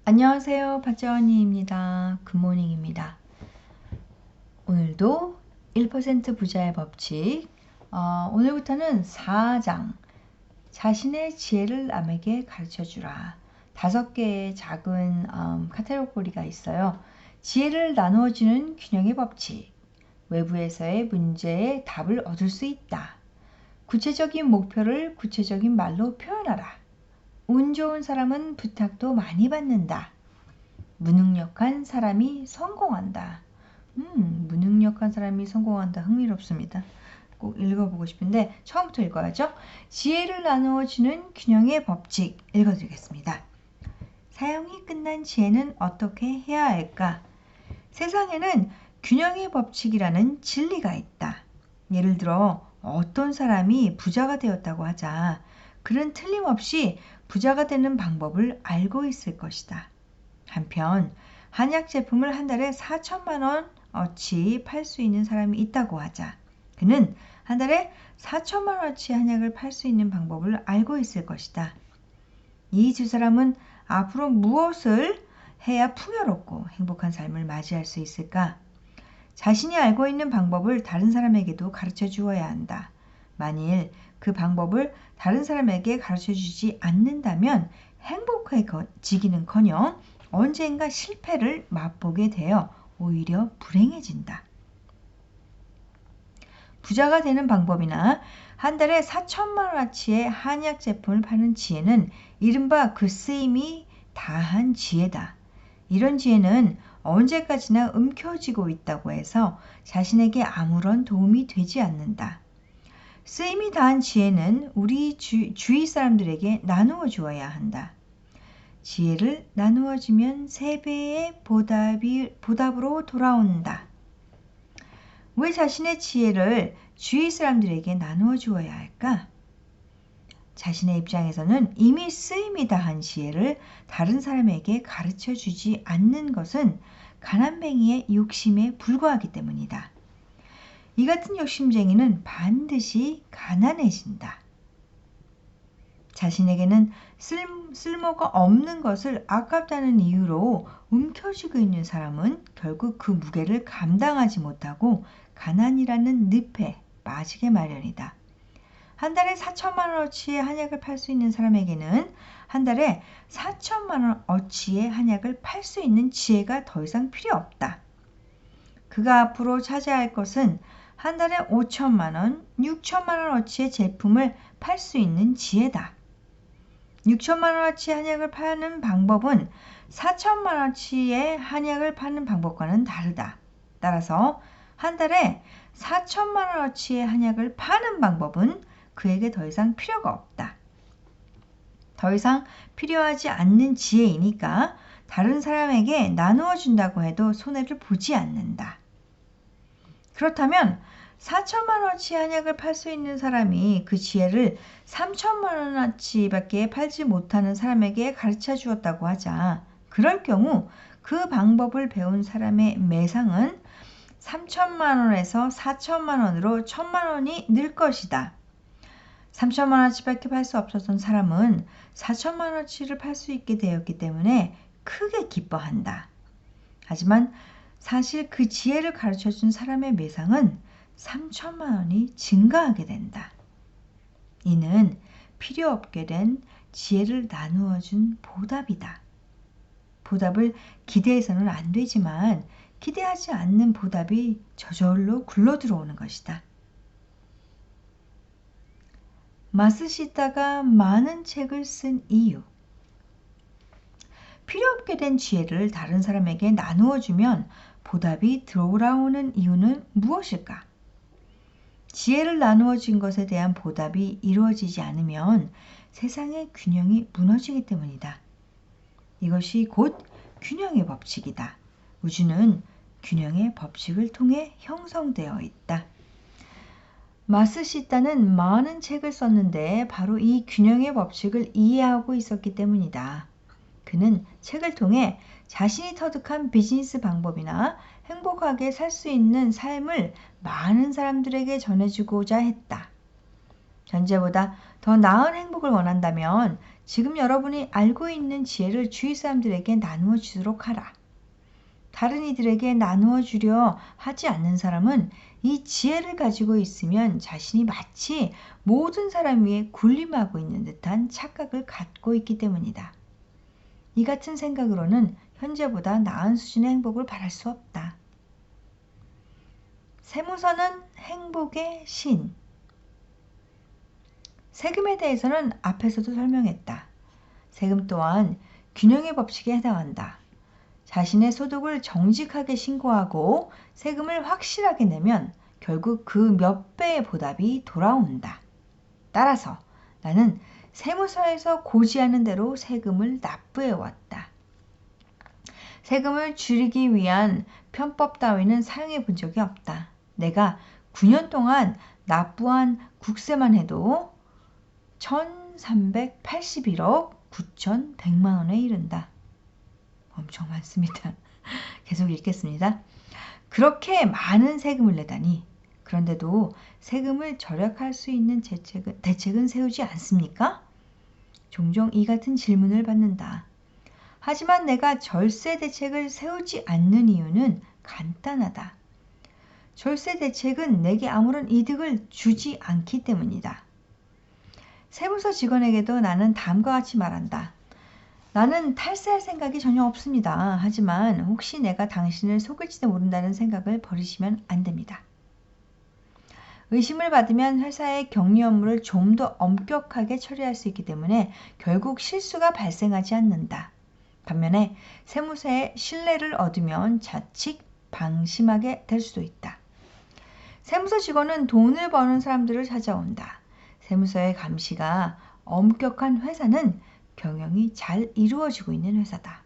안녕하세요. 박재원입니다. 굿모닝입니다. 오늘도 1% 부자의 법칙, 오늘부터는 4장 자신의 지혜를 남에게 가르쳐주라. 5개의 작은 카테고리가 있어요. 지혜를 나누어주는 균형의 법칙, 외부에서의 문제에 답을 얻을 수 있다. 구체적인 목표를 구체적인 말로 표현하라. 운 좋은 사람은 부탁도 많이 받는다. 무능력한 사람이 성공한다. 무능력한 사람이 성공한다. 흥미롭습니다. 꼭 읽어보고 싶은데 처음부터 읽어야죠. 지혜를 나누어주는 균형의 법칙 읽어드리겠습니다. 사용이 끝난 지혜는 어떻게 해야 할까? 세상에는 균형의 법칙이라는 진리가 있다. 예를 들어 어떤 사람이 부자가 되었다고 하자. 그는 틀림없이 부자가 되는 방법을 알고 있을 것이다. 한편 한약 제품을 한 달에 4천만 원어치 팔 수 있는 사람이 있다고 하자. 그는 한 달에 4천만 원어치 한약을 팔 수 있는 방법을 알고 있을 것이다. 이 두 사람은 앞으로 무엇을 해야 풍요롭고 행복한 삶을 맞이할 수 있을까? 자신이 알고 있는 방법을 다른 사람에게도 가르쳐 주어야 한다. 만일 그 방법을 다른 사람에게 가르쳐 주지 않는다면 행복해지기는커녕 언젠가 실패를 맛보게 되어 오히려 불행해진다. 부자가 되는 방법이나 한 달에 4천만 원어치의 한약 제품을 파는 지혜는 이른바 그 쓰임이 다한 지혜다. 이런 지혜는 언제까지나 움켜쥐고 있다고 해서 자신에게 아무런 도움이 되지 않는다. 쓰임이 다한 지혜는 우리 주위 사람들에게 나누어 주어야 한다. 지혜를 나누어 주면 3배의 보답으로 돌아온다. 왜 자신의 지혜를 주위 사람들에게 나누어 주어야 할까? 자신의 입장에서는 이미 쓰임이 다한 지혜를 다른 사람에게 가르쳐 주지 않는 것은 가난뱅이의 욕심에 불과하기 때문이다. 이 같은 욕심쟁이는 반드시 가난해진다. 자신에게는 쓸모가 없는 것을 아깝다는 이유로 움켜쥐고 있는 사람은 결국 그 무게를 감당하지 못하고 가난이라는 늪에 빠지게 마련이다. 한 달에 4천만 원어치의 한약을 팔 수 있는 사람에게는 한 달에 4천만 원어치의 한약을 팔 수 있는 지혜가 더 이상 필요 없다. 그가 앞으로 차지해야 할 것은 한 달에 5천만 원, 6천만 원어치의 제품을 팔 수 있는 지혜다. 6천만 원어치 한약을 파는 방법은 4천만 원어치의 한약을 파는 방법과는 다르다. 따라서 한 달에 4천만 원어치의 한약을 파는 방법은 그에게 더 이상 필요가 없다. 더 이상 필요하지 않는 지혜이니까 다른 사람에게 나누어 준다고 해도 손해를 보지 않는다. 그렇다면 4천만 원어치 한약을 팔 수 있는 사람이 그 지혜를 3천만 원어치밖에 팔지 못하는 사람에게 가르쳐 주었다고 하자. 그럴 경우 그 방법을 배운 사람의 매상은 3천만 원에서 4천만 원으로 1천만 원이 늘 것이다. 3천만 원어치밖에 팔 수 없었던 사람은 4천만 원어치를 팔 수 있게 되었기 때문에 크게 기뻐한다. 하지만 사실 그 지혜를 가르쳐준 사람의 매상은 3천만 원이 증가하게 된다. 이는 필요 없게 된 지혜를 나누어 준 보답이다. 보답을 기대해서는 안 되지만 기대하지 않는 보답이 저절로 굴러 들어오는 것이다. 마쓰시다가 많은 책을 쓴 이유. 필요 없게 된 지혜를 다른 사람에게 나누어 주면 보답이 돌아오는 이유는 무엇일까? 지혜를 나누어 준 것에 대한 보답이 이루어지지 않으면 세상의 균형이 무너지기 때문이다. 이것이 곧 균형의 법칙이다. 우주는 균형의 법칙을 통해 형성되어 있다. 마쓰시다는 많은 책을 썼는데 바로 이 균형의 법칙을 이해하고 있었기 때문이다. 그는 책을 통해 자신이 터득한 비즈니스 방법이나 행복하게 살 수 있는 삶을 많은 사람들에게 전해주고자 했다. 전제보다 더 나은 행복을 원한다면 지금 여러분이 알고 있는 지혜를 주위 사람들에게 나누어 주도록 하라. 다른 이들에게 나누어 주려 하지 않는 사람은 이 지혜를 가지고 있으면 자신이 마치 모든 사람 위에 군림하고 있는 듯한 착각을 갖고 있기 때문이다. 이 같은 생각으로는 현재보다 나은 수준의 행복을 바랄 수 없다. 세무서는 행복의 신. 세금에 대해서는 앞에서도 설명했다. 세금 또한 균형의 법칙에 해당한다. 자신의 소득을 정직하게 신고하고 세금을 확실하게 내면 결국 그 몇 배의 보답이 돌아온다. 따라서 나는 세무서에서 고지하는 대로 세금을 납부해왔다. 세금을 줄이기 위한 편법 따위는 사용해 본 적이 없다. 내가 9년 동안 납부한 국세만 해도 1381억 9,100만 원에 이른다. 엄청 많습니다. 계속 읽겠습니다. 그렇게 많은 세금을 내다니 그런데도 세금을 절약할 수 있는 대책은 세우지 않습니까? 종종 이 같은 질문을 받는다. 하지만 내가 절세 대책을 세우지 않는 이유는 간단하다. 절세 대책은 내게 아무런 이득을 주지 않기 때문이다. 세무서 직원에게도 나는 다음과 같이 말한다. 나는 탈세할 생각이 전혀 없습니다. 하지만 혹시 내가 당신을 속일지도 모른다는 생각을 버리시면 안 됩니다. 의심을 받으면 회사의 격리 업무를 좀 더 엄격하게 처리할 수 있기 때문에 결국 실수가 발생하지 않는다. 반면에 세무서에 신뢰를 얻으면 자칫 방심하게 될 수도 있다. 세무서 직원은 돈을 버는 사람들을 찾아온다. 세무서의 감시가 엄격한 회사는 경영이 잘 이루어지고 있는 회사다.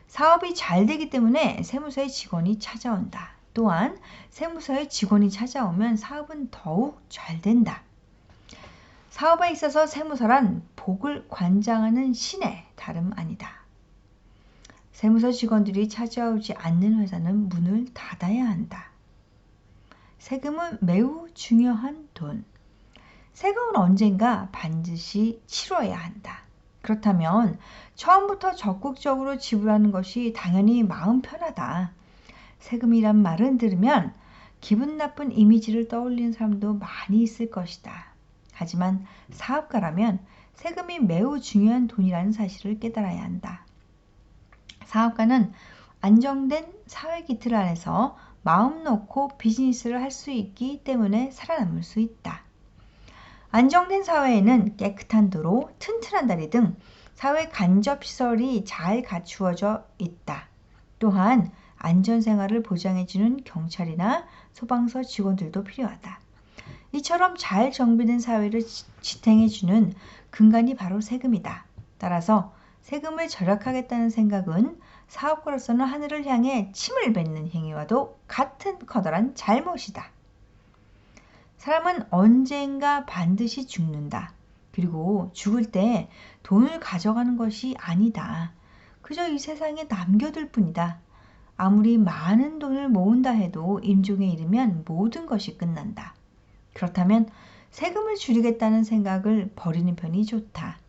사업이 잘 되기 때문에 세무서의 직원이 찾아온다. 또한 세무서의 직원이 찾아오면 사업은 더욱 잘 된다. 사업에 있어서 세무서란 복을 관장하는 신의 다름 아니다. 세무서 직원들이 찾아오지 않는 회사는 문을 닫아야 한다. 세금은 매우 중요한 돈. 세금은 언젠가 반드시 치러야 한다. 그렇다면 처음부터 적극적으로 지불하는 것이 당연히 마음 편하다. 세금이란 말은 들으면 기분 나쁜 이미지를 떠올리는 사람도 많이 있을 것이다. 하지만 사업가라면 세금이 매우 중요한 돈이라는 사실을 깨달아야 한다. 사업가는 안정된 사회 기틀 안에서 마음 놓고 비즈니스를 할 수 있기 때문에 살아남을 수 있다. 안정된 사회에는 깨끗한 도로, 튼튼한 다리 등 사회 간접시설이 잘 갖추어져 있다. 또한 안전생활을 보장해주는 경찰이나 소방서 직원들도 필요하다. 이처럼 잘 정비된 사회를 지탱해주는 근간이 바로 세금이다. 따라서 세금을 절약하겠다는 생각은 사업가로서는 하늘을 향해 침을 뱉는 행위와도 같은 커다란 잘못이다. 사람은 언젠가 반드시 죽는다. 그리고 죽을 때 돈을 가져가는 것이 아니다. 그저 이 세상에 남겨둘 뿐이다. 아무리 많은 돈을 모은다 해도 임종에 이르면 모든 것이 끝난다. 그렇다면 세금을 줄이겠다는 생각을 버리는 편이 좋다.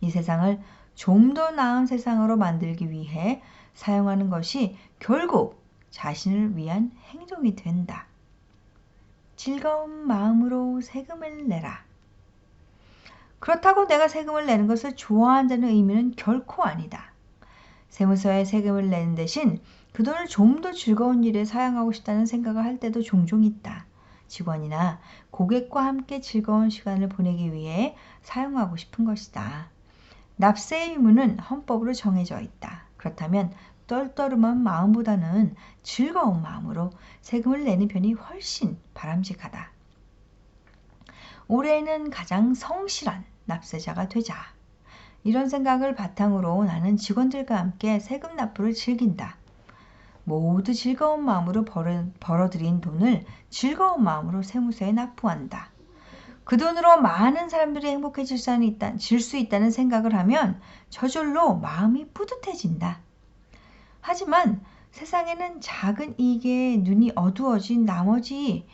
이 세상을 좀 더 나은 세상으로 만들기 위해 사용하는 것이 결국 자신을 위한 행동이 된다. 즐거운 마음으로 세금을 내라. 그렇다고 내가 세금을 내는 것을 좋아한다는 의미는 결코 아니다. 세무서에 세금을 내는 대신 그 돈을 좀 더 즐거운 일에 사용하고 싶다는 생각을 할 때도 종종 있다. 직원이나 고객과 함께 즐거운 시간을 보내기 위해 사용하고 싶은 것이다. 납세의 의무는 헌법으로 정해져 있다. 그렇다면 떨떠름한 마음보다는 즐거운 마음으로 세금을 내는 편이 훨씬 바람직하다. 올해는 가장 성실한 납세자가 되자. 이런 생각을 바탕으로 나는 직원들과 함께 세금 납부를 즐긴다. 모두 즐거운 마음으로 벌어들인 돈을 즐거운 마음으로 세무서에 납부한다. 그 돈으로 많은 사람들이 행복해질 수 있다는 생각을 하면 저절로 마음이 뿌듯해진다. 하지만 세상에는 작은 이익에 눈이 어두워진 나머지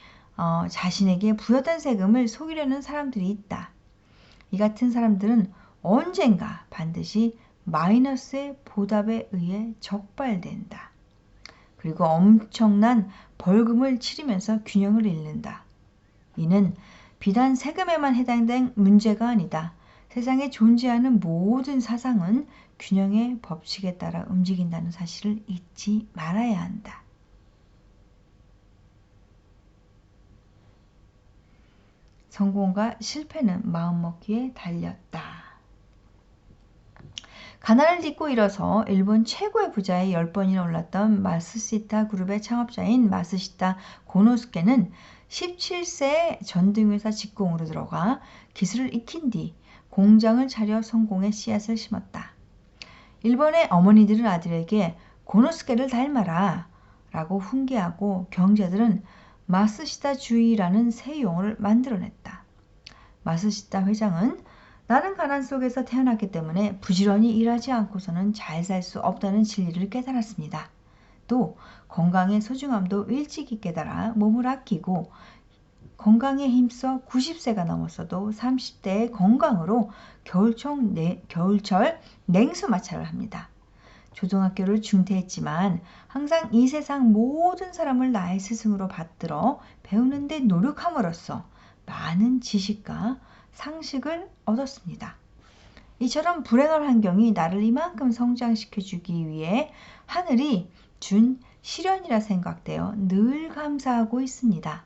자신에게 부여된 세금을 속이려는 사람들이 있다. 이 같은 사람들은 언젠가 반드시 마이너스의 보답에 의해 적발된다. 그리고 엄청난 벌금을 치르면서 균형을 잃는다. 이는 비단 세금에만 해당된 문제가 아니다. 세상에 존재하는 모든 사상은 균형의 법칙에 따라 움직인다는 사실을 잊지 말아야 한다. 성공과 실패는 마음먹기에 달렸다. 가난을 딛고 일어서 일본 최고의 부자에 10번이나 올랐던 마쓰시타 그룹의 창업자인 마쓰시타 고노스케는 17세에 전등회사 직공으로 들어가 기술을 익힌 뒤 공장을 차려 성공의 씨앗을 심었다. 일본의 어머니들은 아들에게 고노스케를 닮아라 라고 훈계하고 경제들은 마쓰시타 주의라는 새 용어를 만들어냈다. 마쓰시타 회장은 나는 가난 속에서 태어났기 때문에 부지런히 일하지 않고서는 잘 살 수 없다는 진리를 깨달았습니다. 또 건강의 소중함도 일찍이 깨달아 몸을 아끼고 건강에 힘써 90세가 넘었어도 30대의 건강으로 겨울철 냉수 마찰을 합니다. 초등학교를 중퇴했지만 항상 이 세상 모든 사람을 나의 스승으로 받들어 배우는 데 노력함으로써 많은 지식과 상식을 얻었습니다. 이처럼 불행한 환경이 나를 이만큼 성장시켜주기 위해 하늘이 준 시련이라 생각되어 늘 감사하고 있습니다.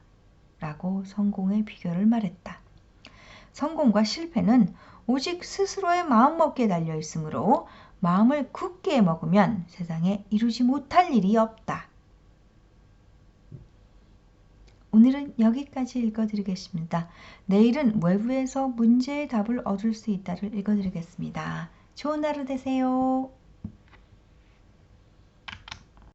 라고 성공의 비결을 말했다. 성공과 실패는 오직 스스로의 마음먹기에 달려 있으므로 마음을 굳게 먹으면 세상에 이루지 못할 일이 없다. 오늘은 여기까지 읽어드리겠습니다. 내일은 외부에서 문제의 답을 얻을 수 있다를 읽어드리겠습니다. 좋은 하루 되세요.